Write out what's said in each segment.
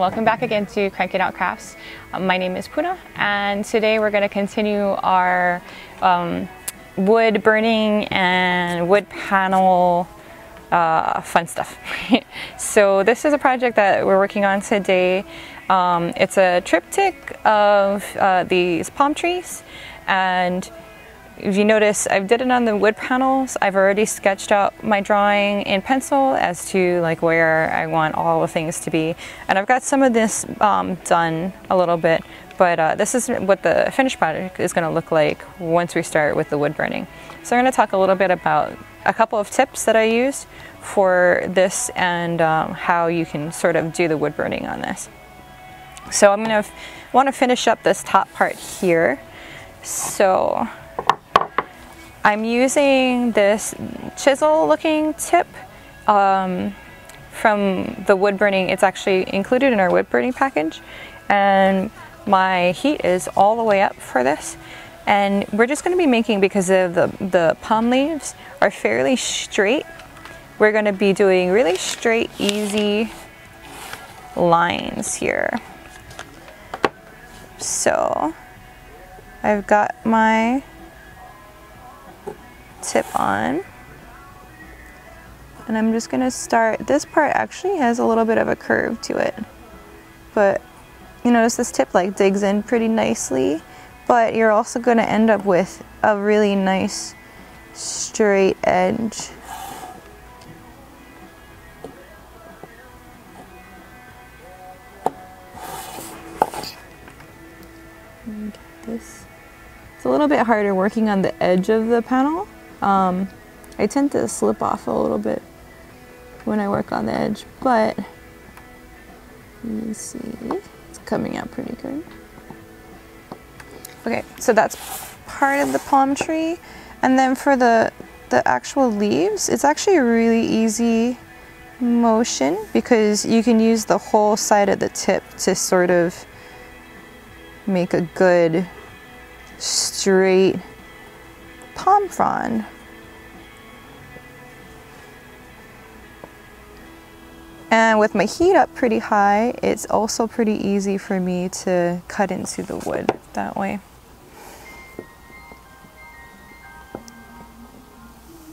welcome back again to Crankin Out Crafts. My name is Puna, and today we're going to continue our wood burning and wood panel fun stuff. So this is a project that we're working on today. It's a triptych of these palm trees, and if you notice, I did it on the wood panels. I've already sketched out my drawing in pencil as to like where I want all the things to be. And I've got some of this done a little bit, but this is what the finished product is going to look like once we start with the wood burning. So I'm going to talk a little bit about a couple of tips that I use for this and how you can sort of do the wood burning on this. So I'm going to want to finish up this top part here. So I'm using this chisel looking tip from the wood burning. It's actually included in our wood burning package, and my heat is all the way up for this. And we're just going to be making, because of the palm leaves are fairly straight, we're going to be doing really straight, easy lines here. So I've got my tip on, and I'm just going to start. This part actually has a little bit of a curve to it, but you notice this tip like digs in pretty nicely, but you're also going to end up with a really nice straight edge. And this, it's a little bit harder working on the edge of the panel. I tend to slip off a little bit when I work on the edge, but you see it's coming out pretty good. Okay, so that's part of the palm tree, and then for the actual leaves, it's actually a really easy motion because you can use the whole side of the tip to sort of make a good straight palm frond. And with my heat up pretty high, it's also pretty easy for me to cut into the wood that way.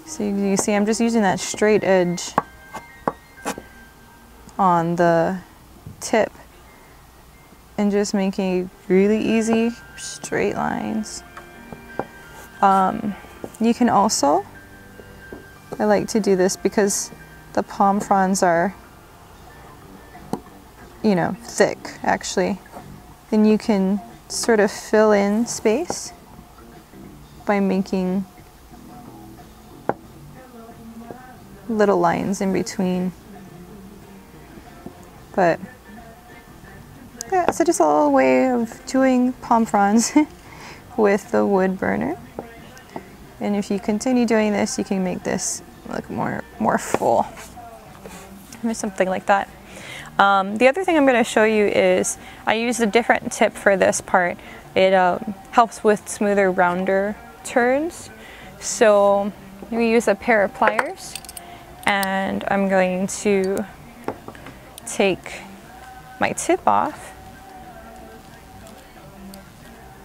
So you see I'm just using that straight edge on the tip and just making really easy straight lines. You can also, I like to do this because the palm fronds are, you know, thick actually. Then you can sort of fill in space by making little lines in between. But yeah, so just a little way of doing palm fronds with the wood burner. And if you continue doing this, you can make this look more full. Or something like that. The other thing I'm going to show you is I used a different tip for this part. It helps with smoother, rounder turns. So we use a pair of pliers, and I'm going to take my tip off.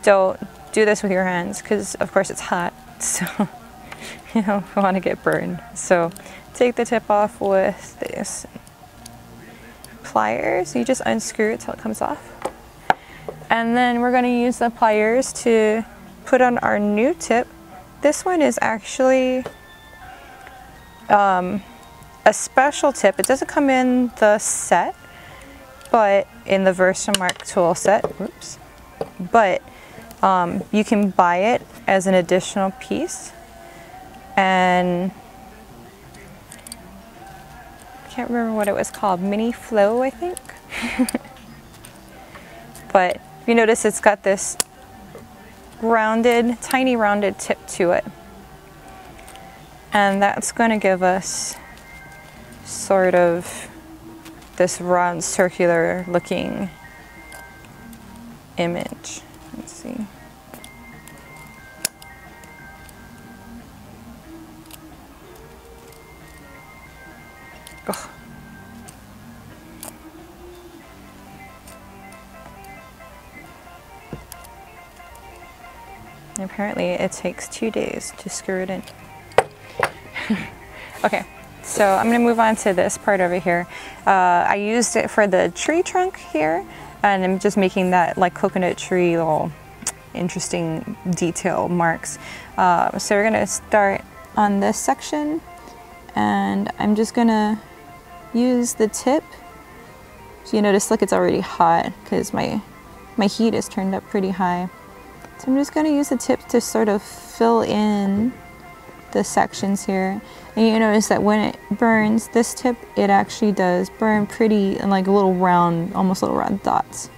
Don't do this with your hands because of course it's hot, so you don't want to get burned. So take the tip off with this pliers. You just unscrew it till it comes off, and then we're going to use the pliers to put on our new tip. This one is actually a special tip. It doesn't come in the set, but in the Versamark tool set, oops, but you can buy it as an additional piece. And I can't remember what it was called, Mini Flow, I think. But you notice it's got this rounded, tiny rounded tip to it, and that's going to give us sort of this round circular looking image. Let's see. Ugh. And apparently it takes 2 days to screw it in. Okay, so I'm gonna move on to this part over here. I used it for the tree trunk here, and I'm just making that like coconut tree little interesting detail marks. So we're gonna start on this section, and I'm just gonna use the tip. So you notice, look, it's already hot because my heat is turned up pretty high. So I'm just gonna use the tip to sort of fill in the sections here. And you notice that when it burns, this tip, it actually does burn pretty in like a little round, almost little round dots.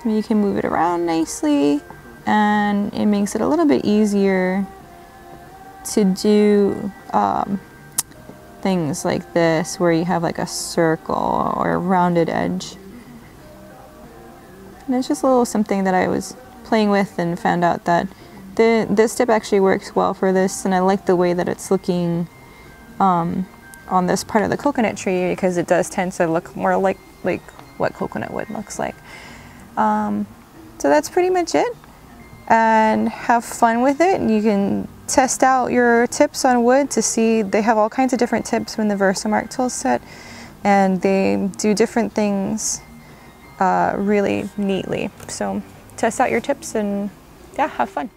And you can move it around nicely, and it makes it a little bit easier to do things like this, where you have like a circle or a rounded edge. And it's just a little something that I was playing with and found out that this tip actually works well for this, and I like the way that it's looking on this part of the coconut tree, because it does tend to look more like what coconut wood looks like. So that's pretty much it, and have fun with it. You can test out your tips on wood to see. They have all kinds of different tips in the Versamark tool set, and they do different things really neatly. So test out your tips and yeah, have fun.